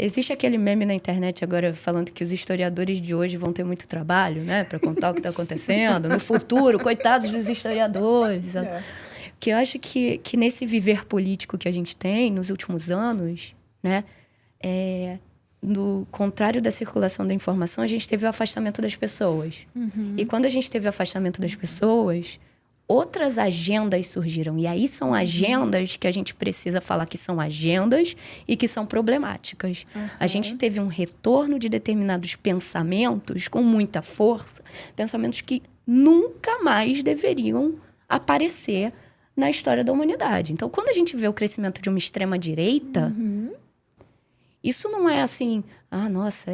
Existe aquele meme na internet agora falando que os historiadores de hoje vão ter muito trabalho, né? Para contar o que está acontecendo. No futuro, coitados dos historiadores. Que eu acho que nesse viver político que a gente tem nos últimos anos, né? No contrário da circulação da informação, a gente teve o afastamento das pessoas. E quando a gente teve o afastamento das pessoas, outras agendas surgiram. E aí são agendas que a gente precisa falar que são agendas e que são problemáticas. A gente teve um retorno de determinados pensamentos com muita força, pensamentos que nunca mais deveriam aparecer na história da humanidade. Então, quando a gente vê o crescimento de uma extrema-direita, isso não é assim, nossa,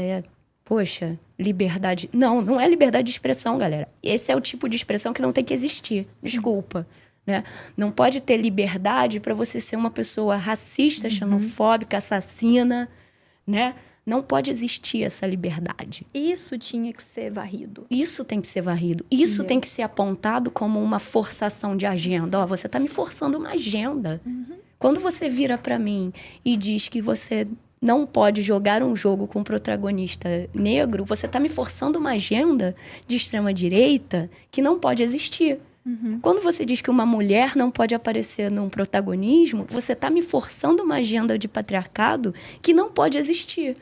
poxa, liberdade. Não é liberdade de expressão, galera. Esse é o tipo de expressão que não tem que existir. Desculpa. Né? Não pode ter liberdade para você ser uma pessoa racista, xenofóbica, assassina, né? Não pode existir essa liberdade. Isso tinha que ser varrido. Isso tem que ser varrido. Isso tem que ser apontado como uma forçação de agenda. Você está me forçando uma agenda. Quando você vira para mim e diz que você não pode jogar um jogo com um protagonista negro, você está me forçando uma agenda de extrema-direita que não pode existir. Quando você diz que uma mulher não pode aparecer num protagonismo, você está me forçando uma agenda de patriarcado que não pode existir.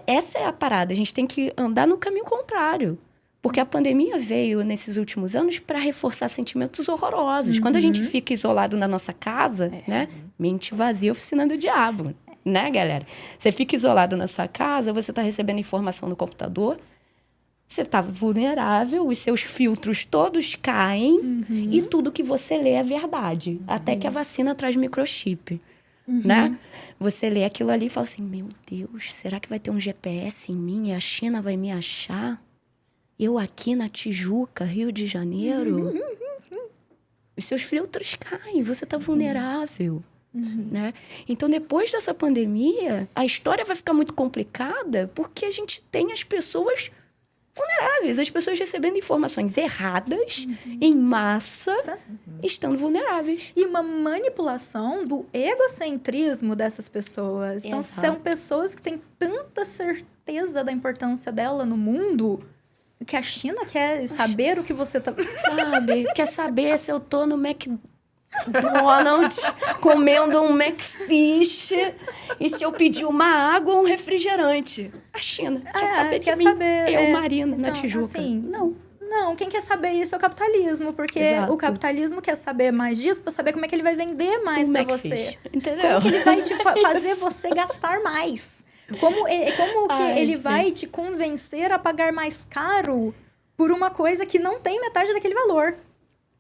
Essa é a parada. A gente tem que andar no caminho contrário. Porque a pandemia veio, nesses últimos anos, para reforçar sentimentos horrorosos. Quando a gente fica isolado na nossa casa, né? Mente vazia, oficina do diabo. Né, galera? Você fica isolado na sua casa, você está recebendo informação no computador, você está vulnerável, os seus filtros todos caem e tudo que você lê é verdade. Até que a vacina traz microchip, né? Você lê aquilo ali e fala assim, meu Deus, será que vai ter um GPS em mim e a China vai me achar? Eu aqui na Tijuca, Rio de Janeiro? Os seus filtros caem, você está vulnerável. Né? Então, depois dessa pandemia, a história vai ficar muito complicada porque a gente tem as pessoas vulneráveis, as pessoas recebendo informações erradas, em massa, estando vulneráveis. E uma manipulação do egocentrismo dessas pessoas. Então, são pessoas que têm tanta certeza da importância dela no mundo que a China quer saber o que você tá... Quer saber se eu tô no McDonald's comendo um McFish e se eu pedir uma água ou um refrigerante. A China quer saber de mim. Eu, Marina, na Tijuca. Assim, não, quem quer saber isso é o capitalismo, porque o capitalismo quer saber mais disso para saber como é que ele vai vender mais para você. Entendeu? Como que ele vai fazer você gastar mais. Como que ele vai te convencer a pagar mais caro por uma coisa que não tem metade daquele valor.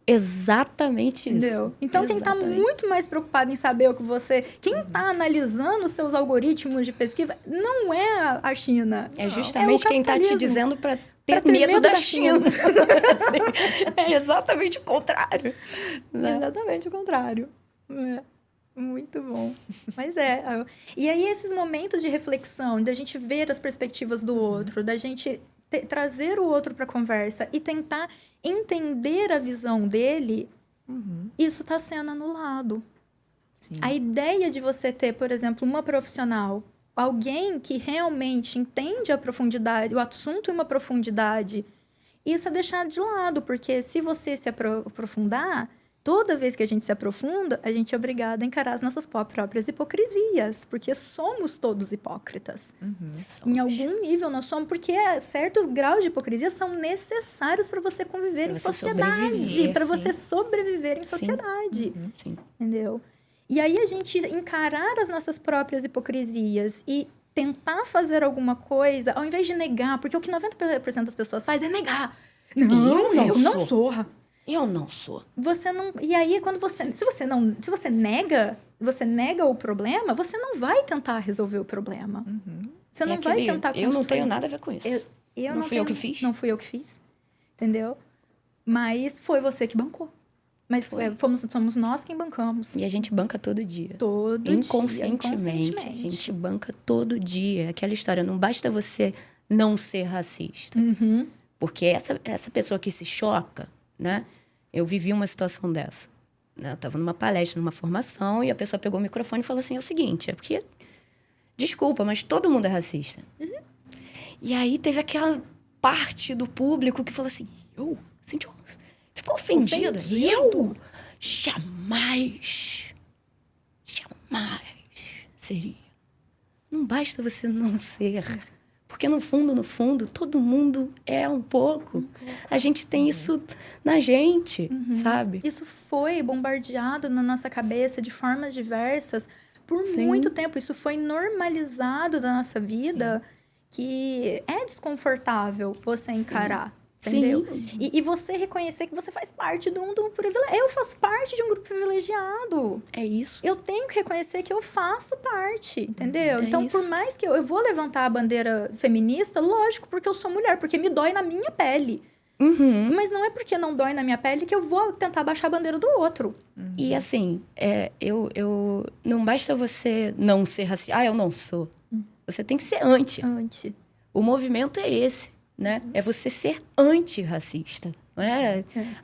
Exatamente isso. Entendeu? Então, quem está muito mais preocupado em saber o que você... Quem está analisando os seus algoritmos de pesquisa não é a China. É justamente quem está te dizendo para ter medo da China. Assim, é exatamente o contrário. Né? Exatamente o contrário. Muito bom. Mas E aí, esses momentos de reflexão, da gente ver as perspectivas do outro, da gente trazer o outro para a conversa e tentar entender a visão dele, isso está sendo anulado. Sim. A ideia de você ter, por exemplo, uma profissional, alguém que realmente entende a profundidade, o assunto em uma profundidade, isso é deixado de lado, porque se você se aprofundar, toda vez que a gente se aprofunda, a gente é obrigado a encarar as nossas próprias hipocrisias, porque somos todos hipócritas. Em algum nível nós somos, porque certos graus de hipocrisia são necessários para você conviver em sociedade, para você sobreviver em sociedade. Sim. Entendeu? E aí a gente encarar as nossas próprias hipocrisias e tentar fazer alguma coisa, ao invés de negar, porque o que 90% das pessoas faz é negar. Não, eu não sou. Eu não sou. Você não... E aí, quando você... Se você nega o problema, você não vai tentar resolver o problema. Você não vai tentar construir. Eu não tenho nada a ver com isso. Não fui eu que fiz. Não fui eu que fiz. Entendeu? Mas foi você que bancou. Mas somos nós quem bancamos. E a gente banca todo dia. Inconscientemente. A gente banca todo dia. Aquela história, não basta você não ser racista. Porque essa pessoa que se choca, né? Eu vivi uma situação dessa. Né? Eu estava numa palestra, numa formação, e a pessoa pegou o microfone e falou assim, é o seguinte, porque Desculpa, mas todo mundo é racista. E aí teve aquela parte do público que falou assim, eu? Cintia Rossi? Ficou ofendida. Eu? Jamais seria. Não basta você não ser. Sim. Porque no fundo, todo mundo é um pouco. A gente tem isso na gente, sabe? Isso foi bombardeado na nossa cabeça de formas diversas por muito tempo. Isso foi normalizado da nossa vida, que é desconfortável você encarar. Entendeu? E você reconhecer que você faz parte de um privilégio. Eu faço parte de um grupo privilegiado. É isso. Eu tenho que reconhecer que eu faço parte, entendeu? Então, por mais que eu vou levantar a bandeira feminista, lógico, porque eu sou mulher, porque me dói na minha pele. Mas não é porque não dói na minha pele que eu vou tentar baixar a bandeira do outro. E assim, eu não basta você não ser racista. Eu não sou. Você tem que ser anti. O movimento é esse. Né? É você ser antirracista. Não é?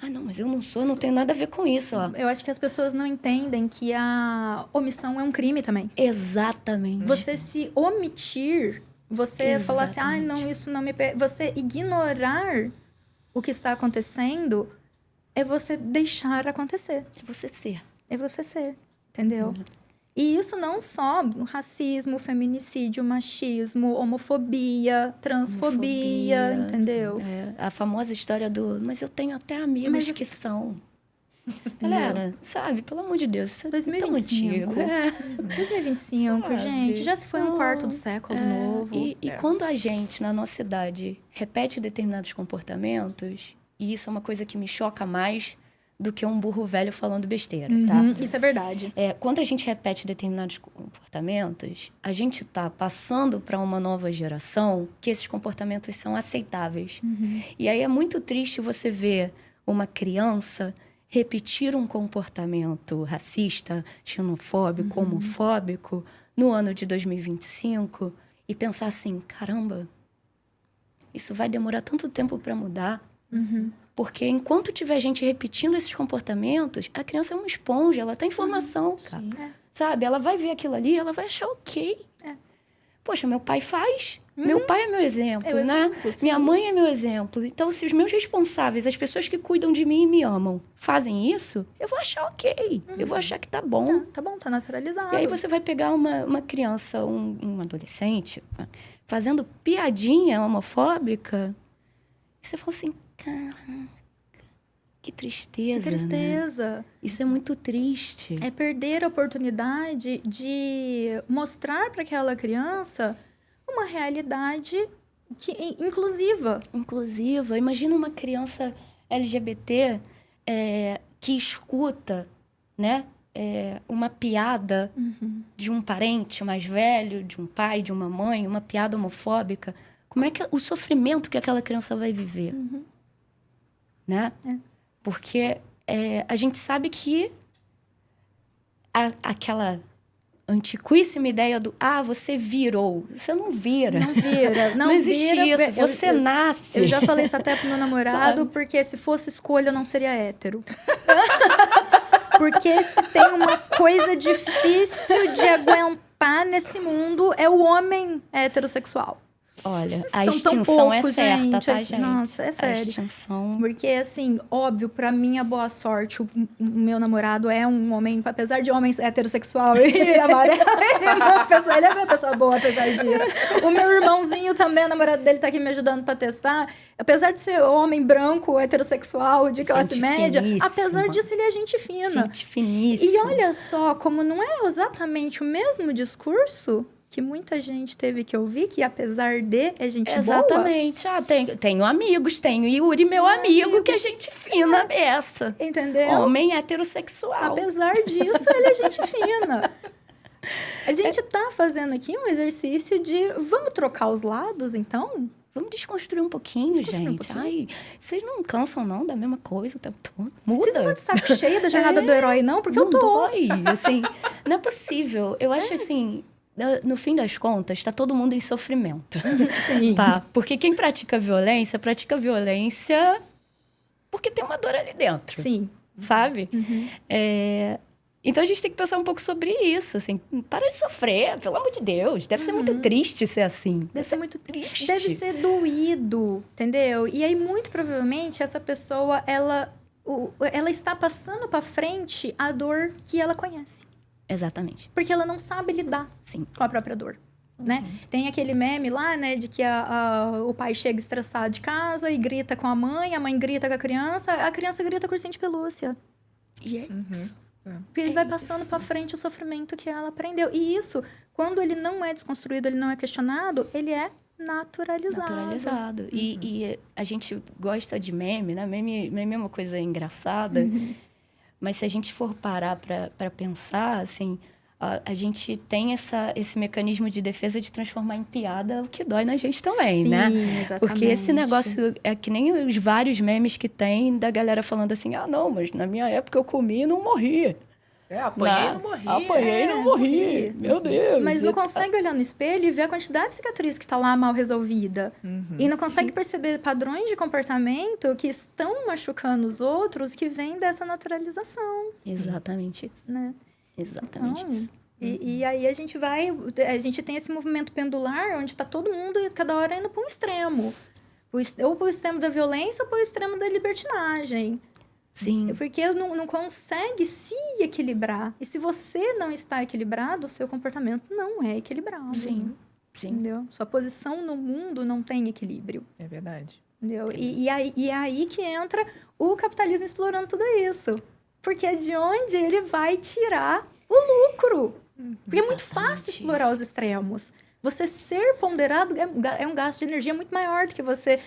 Não, mas eu não sou, não tenho nada a ver com isso. Ó. Eu acho que as pessoas não entendem que a omissão é um crime também. Exatamente. Você se omitir, você falar assim, não, isso não me... Você ignorar o que está acontecendo é você deixar acontecer. É você ser, entendeu? E isso não só racismo, feminicídio, machismo, homofobia, transfobia, entendeu? A famosa história do... Mas eu tenho até amigos que são... Galera, sabe? Pelo amor de Deus, isso é 2025. tão antigo. 2025, sabe? Gente. Já se foi um quarto do século novo. E quando a gente, na nossa idade, repete determinados comportamentos, e isso é uma coisa que me choca mais... do que um burro velho falando besteira, tá? Isso é verdade. Quando a gente repete determinados comportamentos, a gente tá passando para uma nova geração que esses comportamentos são aceitáveis. E aí é muito triste você ver uma criança repetir um comportamento racista, xenofóbico, homofóbico no ano de 2025 e pensar assim, caramba, isso vai demorar tanto tempo para mudar. Porque enquanto tiver gente repetindo esses comportamentos, a criança é uma esponja, ela tem informação, cara. Sabe? Ela vai ver aquilo ali, ela vai achar ok. Poxa, meu pai faz. Meu pai é meu exemplo, né? Minha mãe é meu exemplo. Então, se os meus responsáveis, as pessoas que cuidam de mim e me amam, fazem isso, eu vou achar ok. Eu vou achar que tá bom. Tá bom, tá naturalizado. E aí você vai pegar uma criança, um adolescente, fazendo piadinha homofóbica, e você fala assim, caraca, que tristeza. Que tristeza. Né? Isso é muito triste. É perder a oportunidade de mostrar para aquela criança uma realidade inclusiva. Inclusiva. Imagina uma criança LGBT que escuta, né, uma piada de um parente mais velho, de um pai, de uma mãe, uma piada homofóbica. Como é que o sofrimento que aquela criança vai viver? Né? Porque a gente sabe que aquela antiquíssima ideia do você virou. Você não vira. Não vira. Não existe isso. Você nasce. Eu já falei isso até pro meu namorado, porque se fosse escolha, eu não seria hétero. Porque se tem uma coisa difícil de aguentar nesse mundo, é o homem heterossexual. Olha, a São extinção tão poucos, é certa, tá, gente? Nossa, é sério. A extinção... Porque, assim, óbvio, pra minha boa sorte, o meu namorado é um homem, apesar de homem heterossexual e amarelo, ele é uma pessoa boa, apesar disso. O meu irmãozinho também, o namorado dele tá aqui me ajudando pra testar. Apesar de ser homem branco, heterossexual, de classe média, apesar disso, ele é gente fina. Gente finíssima. E olha só, como não é exatamente o mesmo discurso... que muita gente teve que ouvir, que apesar de, é gente boa. Exatamente. Tenho amigos, tenho Yuri, meu amigo, que é gente fina beça. Entendeu? Homem heterossexual. Apesar disso, ele é gente fina. A gente tá fazendo aqui um exercício de, vamos trocar os lados, então? Vamos desconstruir um pouquinho, gente. Ai, vocês não cansam, não, da mesma coisa o tempo todo? Muda. Vocês não estão de saco cheio da jornada do herói, não? Porque não eu tô. Dói, assim, não é possível. Eu acho assim... No fim das contas, está todo mundo em sofrimento. Sim. Tá? Porque quem pratica violência porque tem uma dor ali dentro. Sim. Sabe? Então a gente tem que pensar um pouco sobre isso, assim, para de sofrer, pelo amor de Deus. Deve ser muito triste ser assim. Deve ser muito triste. Deve ser doído, entendeu? E aí, muito provavelmente, essa pessoa, ela está passando para frente a dor que ela conhece. Exatamente. Porque ela não sabe lidar Sim. com a própria dor. Né? Tem aquele meme lá, né, de que o pai chega estressado de casa e grita com a mãe grita com a criança grita com o ursinho de pelúcia. E é isso. Porque ele vai passando para frente o sofrimento que ela aprendeu. E isso, quando ele não é desconstruído, ele não é questionado, ele é naturalizado. E a gente gosta de meme, né? Meme é uma coisa engraçada. Mas se a gente for parar para pensar, assim, a gente tem esse mecanismo de defesa de transformar em piada o que dói na gente também, Sim, né? exatamente. Porque esse negócio é que nem os vários memes que tem da galera falando assim, não, mas na minha época eu comi e não morri. Apanhei e não morri. Apanhei e não morri. Meu Deus. Mas não consegue olhar no espelho e ver a quantidade de cicatriz que está lá mal resolvida. E não consegue perceber padrões de comportamento que estão machucando os outros que vêm dessa naturalização. Exatamente. Né? Exatamente isso. E aí a gente tem esse movimento pendular onde está todo mundo cada hora indo para um extremo. Ou para o extremo da violência ou para o extremo da libertinagem. Sim. Porque não consegue se equilibrar. E se você não está equilibrado, o seu comportamento não é equilibrado. Sim. Entendeu? Sua posição no mundo não tem equilíbrio. É verdade. Entendeu? E é aí que entra o capitalismo explorando tudo isso. Porque é de onde ele vai tirar o lucro. Porque é muito fácil explorar os extremos. Você ser ponderado é um gasto de energia muito maior do que você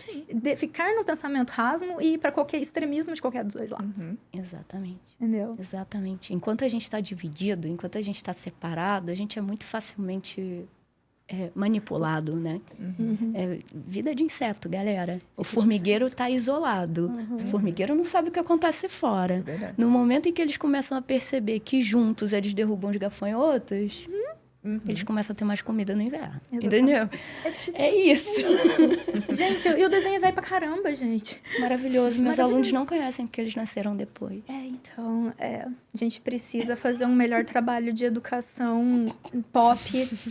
ficar num pensamento raso e ir para qualquer extremismo de qualquer dos dois lados. Exatamente. Entendeu? Exatamente. Enquanto a gente está dividido, enquanto a gente está separado, a gente é muito facilmente manipulado, né? É vida de inseto, galera. O formigueiro está isolado. O formigueiro não sabe o que acontece fora. No momento em que eles começam a perceber que juntos eles derrubam os gafanhotos, eles começam a ter mais comida no inverno. Entendeu? É isso. Gente, e o desenho vai pra caramba, gente. Maravilhoso. Meus alunos não conhecem porque eles nasceram depois. Então, a gente precisa fazer um melhor trabalho de educação pop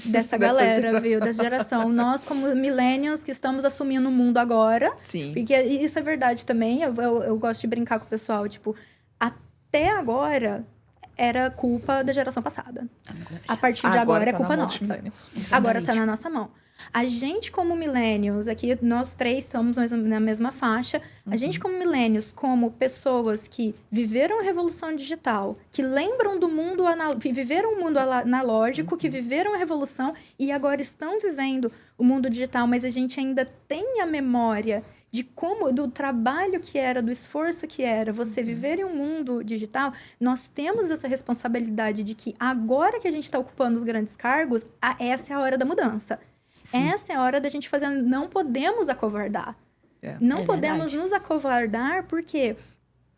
dessa galera, viu? Dessa geração. Nós, como millennials, que estamos assumindo o mundo agora. Sim. Porque isso é verdade também. Eu gosto de brincar com o pessoal. Tipo, até agora era culpa da geração passada. A partir de agora é culpa nossa. Agora tá na nossa mão. A gente, como millennials, aqui nós três estamos na mesma faixa. A gente, como millennials, como pessoas que viveram a revolução digital, que lembram do mundo, viveram o mundo analógico, que viveram a revolução e agora estão vivendo o mundo digital, mas a gente ainda tem a memória do trabalho que era, do esforço que era você viver em um mundo digital. Nós temos essa responsabilidade de que agora que a gente está ocupando os grandes cargos, essa é a hora da mudança. Sim. Essa é a hora da gente fazer. Não podemos acovardar. Não podemos nos acovardar porque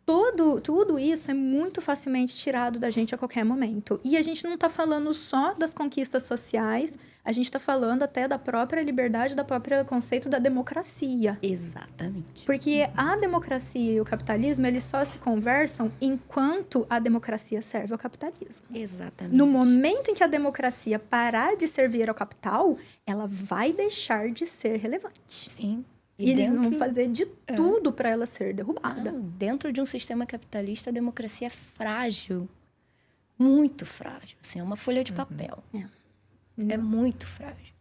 tudo isso é muito facilmente tirado da gente a qualquer momento. E a gente não está falando só das conquistas sociais, a gente está falando até da própria liberdade, do próprio conceito da democracia. Exatamente. Porque a democracia e o capitalismo, eles só se conversam enquanto a democracia serve ao capitalismo. Exatamente. No momento em que a democracia parar de servir ao capital, ela vai deixar de ser relevante. Sim. E eles vão fazer de tudo para ela ser derrubada. Dentro de um sistema capitalista, a democracia é frágil. Muito frágil. Assim, é uma folha de papel. É muito frágil.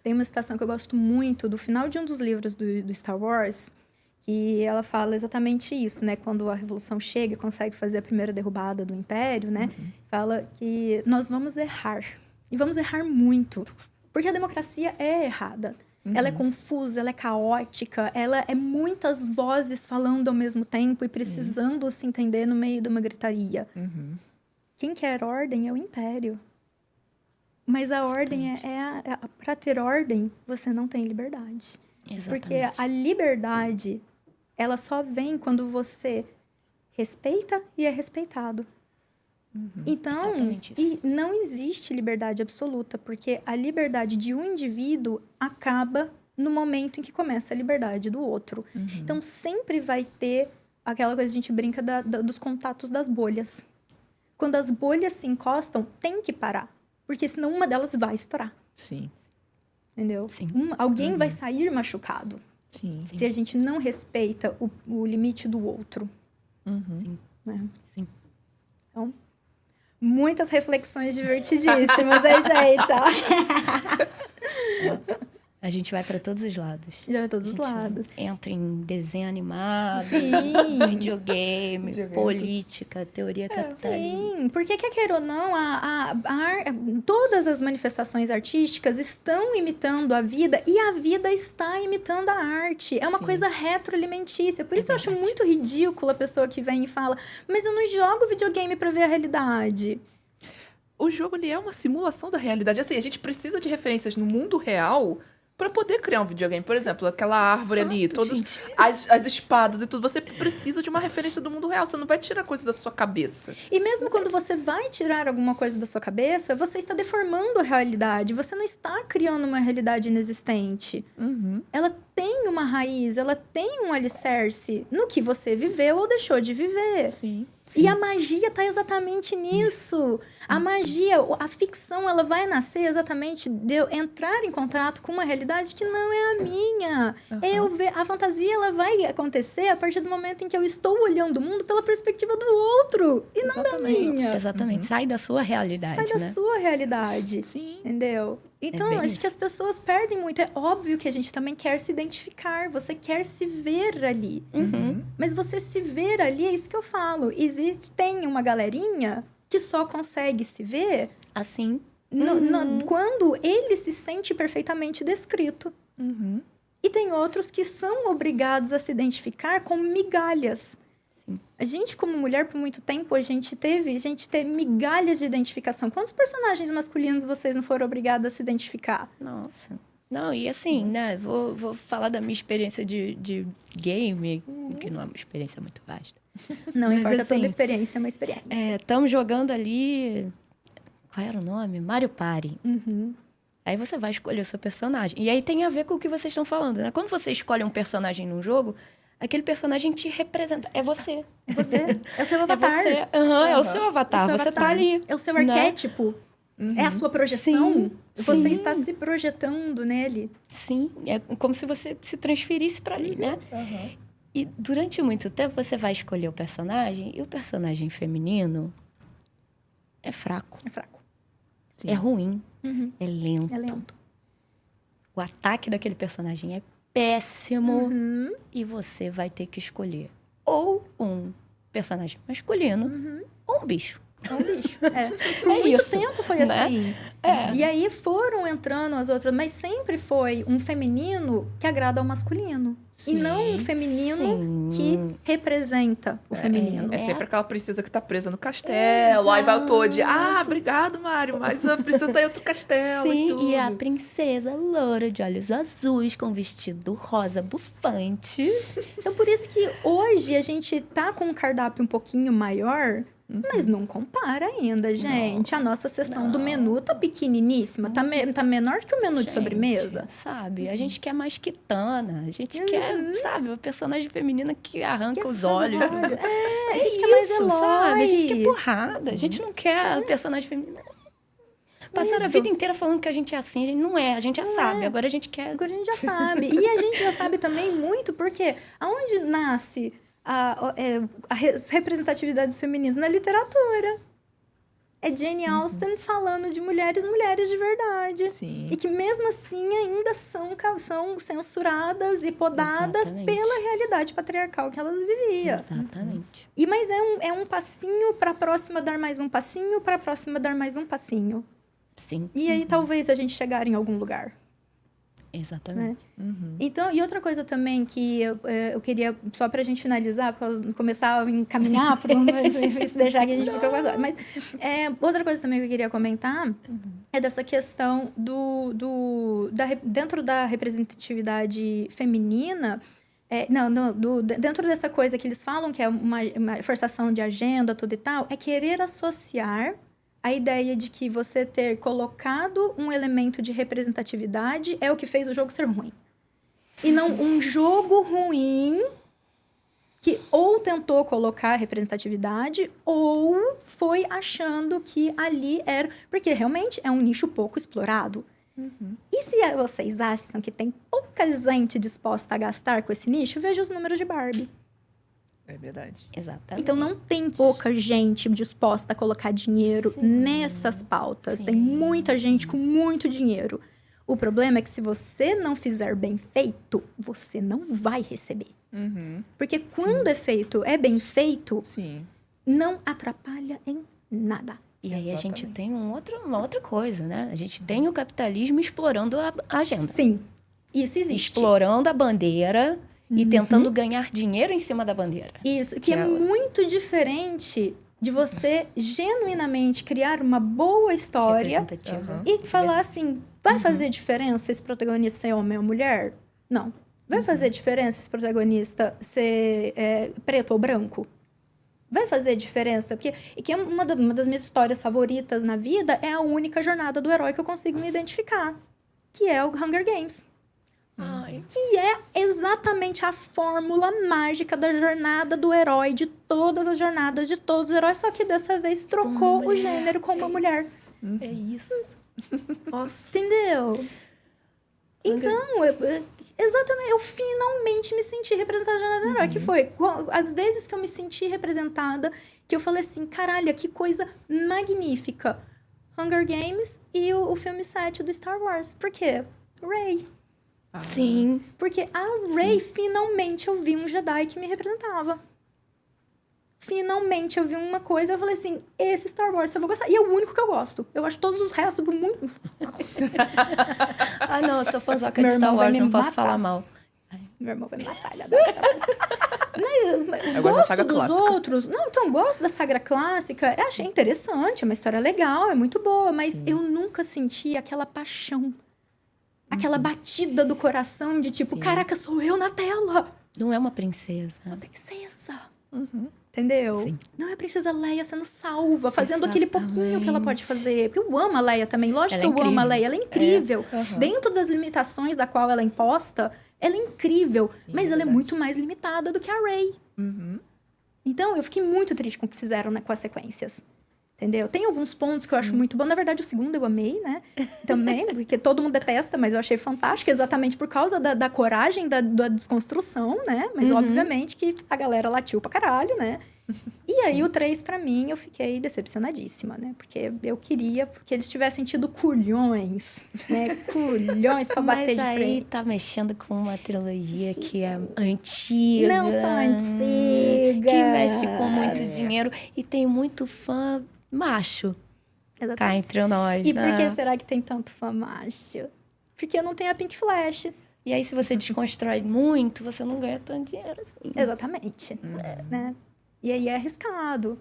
Tem uma citação que eu gosto muito do final de um dos livros do Star Wars, que ela fala exatamente isso, né? Quando a Revolução chega e consegue fazer a primeira derrubada do Império, né? Fala que nós vamos errar. E vamos errar muito. Porque a democracia é errada. Ela é confusa, ela é caótica, ela é muitas vozes falando ao mesmo tempo e precisando se entender no meio de uma gritaria. Quem quer ordem é o Império. Mas a ordem para ter ordem, você não tem liberdade. Exatamente. Porque a liberdade, ela só vem quando você respeita e é respeitado. Então, e não existe liberdade absoluta, porque a liberdade de um indivíduo acaba no momento em que começa a liberdade do outro. Então, sempre vai ter aquela coisa que a gente brinca dos contatos das bolhas. quando as bolhas se encostam, tem que parar. Porque senão uma delas vai estourar. Sim. Entendeu? Sim. Alguém vai sair machucado. Sim. Se a gente não respeita o limite do outro. Uhum. Né? Sim. Então, muitas reflexões divertidíssimas aí, gente. Ó. A gente vai para todos os lados. Já vai todos A os gente lados. entra em desenho animado, Sim. videogame, política, teoria capitalista. Sim, porque quer queira ou não, todas as manifestações artísticas estão imitando a vida e a vida está imitando a arte. É uma Sim. coisa retroalimentícia. Por isso eu acho verdade. muito ridículo a pessoa que vem e fala, mas eu não jogo videogame para ver a realidade. O jogo, ele é uma simulação da realidade. Assim, a gente precisa de referências no mundo real pra poder criar um videogame. Por exemplo, aquela árvore ali, todas as espadas e tudo. Você precisa de uma referência do mundo real. Você não vai tirar coisa da sua cabeça. E mesmo quando você vai tirar alguma coisa da sua cabeça, você está deformando a realidade. Você não está criando uma realidade inexistente. Uhum. Ela tem uma raiz, ela tem um alicerce no que você viveu ou deixou de viver. Sim. E a magia tá exatamente nisso. A magia, a ficção, ela vai nascer exatamente de eu entrar em contato com uma realidade que não é a minha. A fantasia, ela vai acontecer a partir do momento em que eu estou olhando o mundo pela perspectiva do outro e não da Exatamente. minha. Exatamente. Sai da sua realidade, Sai da né? sua realidade. Sim. Entendeu? Então, bem acho isso. que as pessoas perdem muito. É óbvio que a gente também quer se identificar. Você quer se ver ali. Uhum. Mas você se ver ali, é isso que eu falo. Tem uma galerinha que só consegue se ver Assim, quando ele se sente perfeitamente descrito. Uhum. E tem outros que são obrigados a se identificar como migalhas. Sim. A gente, como mulher, por muito tempo, a gente teve migalhas de identificação. Quantos personagens masculinos vocês não foram obrigados a se identificar? nossa. Não, e assim, né? Vou falar da minha experiência de game, que não é uma experiência muito vasta. Não Mas, importa, assim, toda experiência é uma experiência. Estamos jogando ali... Qual era o nome? Mario Party. Uhum. Aí você vai escolher o seu personagem. E aí tem a ver com o que vocês estão falando, né? Quando você escolhe um personagem num jogo, aquele personagem te representa. É você. É você. É o seu avatar. É você. É o seu avatar. É o seu Você avatar. tá ali. É o seu né? arquétipo. É a sua projeção. Sim, Você sim. está se projetando nele. Sim, é como se você se transferisse pra ali, né? Uhum. E durante muito tempo você vai escolher o personagem e o personagem feminino é fraco, É fraco. Sim. é ruim, Uhum. é lento. É lento. O ataque daquele personagem é péssimo Uhum. e você vai ter que escolher ou um personagem masculino ou um bicho. É um bicho. É. Por muito isso, tempo foi né? assim. É. E aí foram entrando as outras, mas sempre foi um feminino que agrada ao masculino. Sim, E não um feminino sim. que representa o feminino. É sempre aquela princesa que tá presa no castelo. Aí vai o Toad. Ah, obrigado, Mário, mas a princesa tá em outro castelo e tudo. Sim, e a princesa loura de olhos azuis com vestido rosa bufante. Então, por isso que hoje a gente tá com um cardápio um pouquinho maior, mas não compara ainda, gente. A nossa seção do menu tá pequeniníssima, tá menor que o menu de Gente, sobremesa. Sabe? A gente quer mais Kitana. A gente quer, sabe, uma personagem feminina que arranca os olhos. É, a É gente quer mais isso, Eloy. sabe? A gente quer porrada. A gente não quer personagem feminina. Passaram a Isso. vida inteira falando que a gente é assim. A gente não é. A gente já sabe. Agora a gente quer... Agora a gente já sabe. E a gente já sabe também muito porque aonde nasce as representatividades femininas? Na literatura. É Jane Austen falando de mulheres de verdade. Sim. E que mesmo assim ainda são censuradas e podadas Exatamente. pela realidade patriarcal que elas viviam. Exatamente. Mas é um passinho para a próxima dar mais um passinho, para a próxima dar mais um passinho. Sim, E aí talvez a gente chegar em algum lugar. exatamente. Então, e outra coisa também que eu queria, só pra gente finalizar, pra começar a encaminhar para se deixar que a gente fica com as... Mas outra coisa também que eu queria comentar é dessa questão dentro da representatividade feminina, dentro dessa coisa que eles falam que é uma forçação de agenda, tudo e tal, é querer associar a ideia de que você ter colocado um elemento de representatividade é o que fez o jogo ser ruim. E não um jogo ruim que ou tentou colocar representatividade ou foi achando que ali era... Porque realmente é um nicho pouco explorado. E se vocês acham que tem pouca gente disposta a gastar com esse nicho, veja os números de Barbie. É verdade. Exatamente. Então, não tem pouca gente disposta a colocar dinheiro nessas pautas. Tem muita gente com muito dinheiro. O problema é que se você não fizer bem feito, você não vai receber. Porque quando é bem feito, Sim. não atrapalha em nada. E aí a gente Exatamente. tem uma outra coisa, né? A gente tem o capitalismo explorando a agenda. Sim, isso existe. Explorando a bandeira e tentando ganhar dinheiro em cima da bandeira. Isso, que é muito diferente de você genuinamente criar uma boa história Representativa. e falar assim, vai fazer diferença esse protagonista ser homem ou mulher? Não. Vai fazer diferença esse protagonista ser preto ou branco? Vai fazer diferença? Porque que uma das minhas histórias favoritas na vida é a única jornada do herói que eu consigo me identificar, que é o Hunger Games. Ai, Que é exatamente a fórmula mágica da jornada do herói, de todas as jornadas de todos os heróis, só que dessa vez trocou o gênero com uma mulher. É isso. Nossa. Entendeu? Então, exatamente, eu finalmente me senti representada na jornada do herói, que foi as vezes que eu me senti representada, que eu falei assim, caralho, que coisa magnífica. Hunger Games e o filme 7 do Star Wars. Por quê? Rey. Sim. Porque a Rey, finalmente eu vi um Jedi que me representava. Finalmente eu vi uma coisa, eu falei assim, esse Star Wars eu vou gostar. E é o único que eu gosto. Eu acho todos os restos muito... Ah, não, eu sou fãzoca Meu de Star irmão vai Wars, me não posso matar. falar mal. Meu irmão vai me matar, ele adora Star Wars. Eu gosto da Gosto saga dos clássica. outros. Não, então, gosto da saga clássica. Eu achei interessante, é uma história legal, é muito boa. Mas eu nunca senti aquela paixão. Aquela batida do coração de tipo, Sim. caraca, sou eu na tela. Não é uma princesa. Uma princesa. Entendeu? Sim. Não é a princesa Leia sendo salva, fazendo aquele pouquinho que ela pode Exatamente. fazer. Porque eu amo a Leia também. Lógico Ela que é eu amo a incrível. Leia. Ela é incrível. Aham. Dentro das limitações da qual ela é imposta, ela é incrível. Sim, mas ela é verdade. muito mais limitada do que a Rey. Então, eu fiquei muito triste com o que fizeram, né, com as sequências. Entendeu? Tem alguns pontos que eu acho muito bom. Na verdade, o segundo eu amei, né? Também, porque todo mundo detesta, mas eu achei fantástico. Exatamente por causa da coragem da desconstrução, né? Mas, obviamente, que a galera latiu pra caralho, né? E aí, o 3, pra mim, eu fiquei decepcionadíssima, né? Porque eu queria que eles tivessem tido culhões, né? Culhões pra bater Mas de aí frente. tá mexendo com uma trilogia que é antiga. Não são antigas. Que mexe com muito dinheiro. E tem muito fã macho. Exatamente. Cá entre nós, E né? por que será que tem tanto fã macho? Porque eu não tenho a Pink Flash. E aí, se você desconstrói muito, você não ganha tanto dinheiro assim. Exatamente. Né? E aí é arriscado.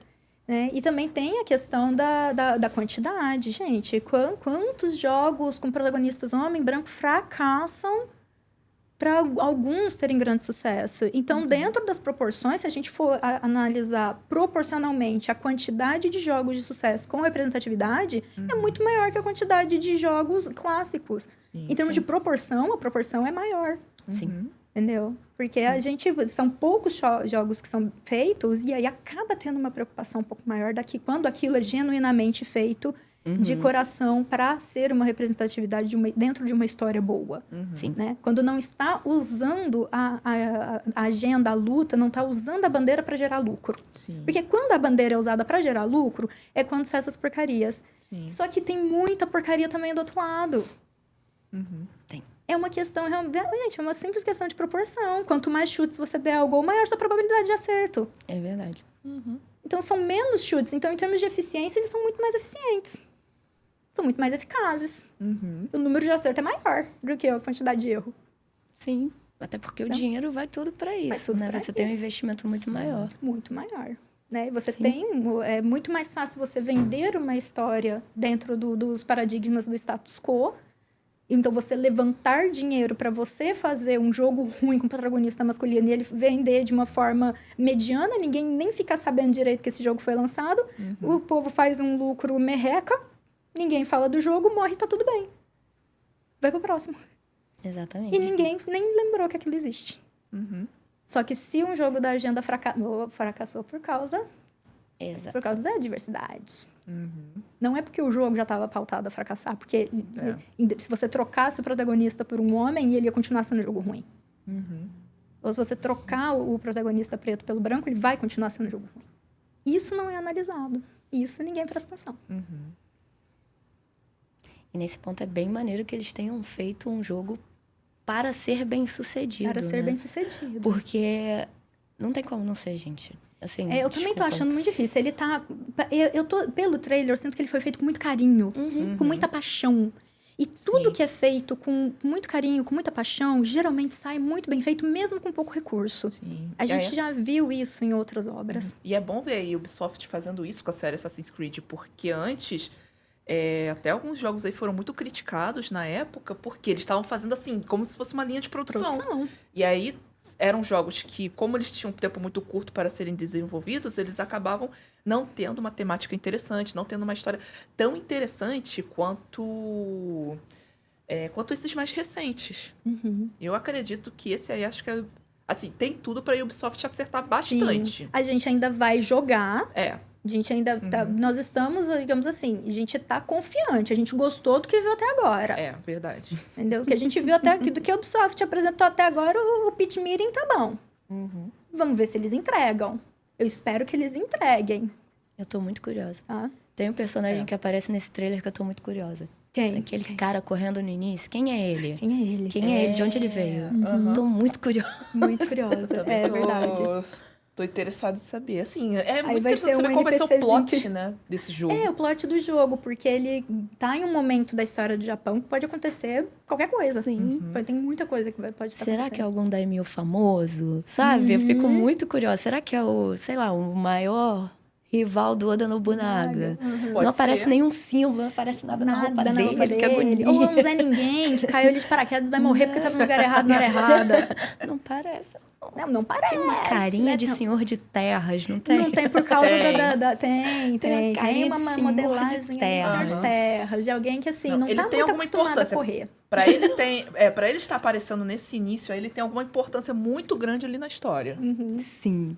Né? E também tem a questão da quantidade, gente. Quantos jogos com protagonistas homem branco fracassam para alguns terem grande sucesso? Então, dentro das proporções, se a gente for analisar proporcionalmente a quantidade de jogos de sucesso com representatividade, é muito maior que a quantidade de jogos clássicos. Em termos de proporção, a proporção é maior. Sim. Entendeu? Porque a gente... São poucos jogos que são feitos e aí acaba tendo uma preocupação um pouco maior quando aquilo é genuinamente feito de coração para ser uma representatividade dentro de uma história boa. Sim. Né? Quando não está usando a agenda, a luta, não está usando a bandeira para gerar lucro. Sim. Porque quando a bandeira é usada para gerar lucro, é quando sai essas porcarias. Sim. Só que tem muita porcaria também do outro lado. Tem. É uma questão, gente, é uma simples questão de proporção. Quanto mais chutes você der ao gol, maior sua probabilidade de acerto. É verdade. Então, são menos chutes. Então, em termos de eficiência, eles são muito mais eficientes. São muito mais eficazes. O número de acerto é maior do que a quantidade de erro. Sim. Até porque o dinheiro vai tudo para isso, tudo né? pra Você tem um investimento muito maior. Muito maior. Né? E você Sim. tem... É muito mais fácil você vender uma história dentro dos paradigmas do status quo. Então, você levantar dinheiro para você fazer um jogo ruim com protagonista masculino e ele vender de uma forma mediana, ninguém nem fica sabendo direito que esse jogo foi lançado. O povo faz um lucro merreca, ninguém fala do jogo, morre, tá tudo bem. Vai pro próximo. Exatamente. E ninguém nem lembrou que aquilo existe. Só que se um jogo da agenda fracassou por causa Exato. da diversidade. Uhum. Não é porque o jogo já estava pautado a fracassar, porque se você trocasse o protagonista por um homem, ele ia continuar sendo um jogo ruim. Uhum. Ou se você trocar o protagonista preto pelo branco, ele vai continuar sendo um jogo ruim. Isso não é analisado. Isso ninguém presta atenção. Uhum. E nesse ponto é bem maneiro que eles tenham feito um jogo para ser bem sucedido. Para ser né? bem sucedido. Porque não tem como não ser, gente. Assim, Eu também tô desculpa. achando muito difícil. Ele tá... Pelo trailer, eu sinto que ele foi feito com muito carinho. Com muita paixão. E tudo Sim. que é feito com muito carinho, com muita paixão, geralmente sai muito bem feito, mesmo com pouco recurso. Sim. A gente já viu isso em outras obras. E é bom ver a Ubisoft fazendo isso com a série Assassin's Creed, porque antes, até alguns jogos aí foram muito criticados na época, porque eles estavam fazendo assim, como se fosse uma linha de produção. E aí, eram jogos que, como eles tinham um tempo muito curto para serem desenvolvidos, eles acabavam não tendo uma temática interessante, não tendo uma história tão interessante quanto esses mais recentes. Uhum. Eu acredito que esse aí, acho que assim, tem tudo para a Ubisoft acertar bastante. Sim. A gente ainda vai jogar. É. A gente ainda nós estamos, digamos assim, a gente tá confiante. A gente gostou do que viu até agora. É, verdade. Entendeu? O que a gente viu até do que a Ubisoft apresentou até agora, o pitch meeting tá bom. Uhum. Vamos ver se eles entregam. Eu espero que eles entreguem. Eu tô muito curiosa. Tá? Tem um personagem que aparece nesse trailer que eu tô muito curiosa. Quem? Aquele cara correndo no início. Quem é ele? Quem é ele? Quem é ele? De onde ele veio? Tô muito curiosa. Muito curiosa. Também É tô- verdade. Tô interessado em saber. Assim, é muito vai interessante ser saber um qual vai ser o NPCzinho plot, né, desse jogo. É, o plot do jogo, porque ele tá em um momento da história do Japão que pode acontecer qualquer coisa. Sim. Tem muita coisa que pode estar Será que é acontecendo. algum daimyo famoso? Sabe? Eu fico muito curiosa. Será que é sei lá, o maior rival do Oda Nobunaga? Pode Não aparece ser. nenhum símbolo, não aparece nada na roupa na dele. roupa Que dele. agonia. Ou é um Zé Ninguém que caiu ali de paraquedas, vai morrer porque tava no lugar errado, na hora errada. Não parece. Não parece. Tem uma carinha né? de senhor de terras, não tem? Não tem por causa Tem. Tem. Tem uma carinha Tem de uma senhor de modelagem de senhor de terras. terras, de alguém que, assim, não ele tá tem muito alguma acostumado a importância. correr. Pra ele estar aparecendo nesse início, aí ele tem alguma importância muito grande ali na história. Sim.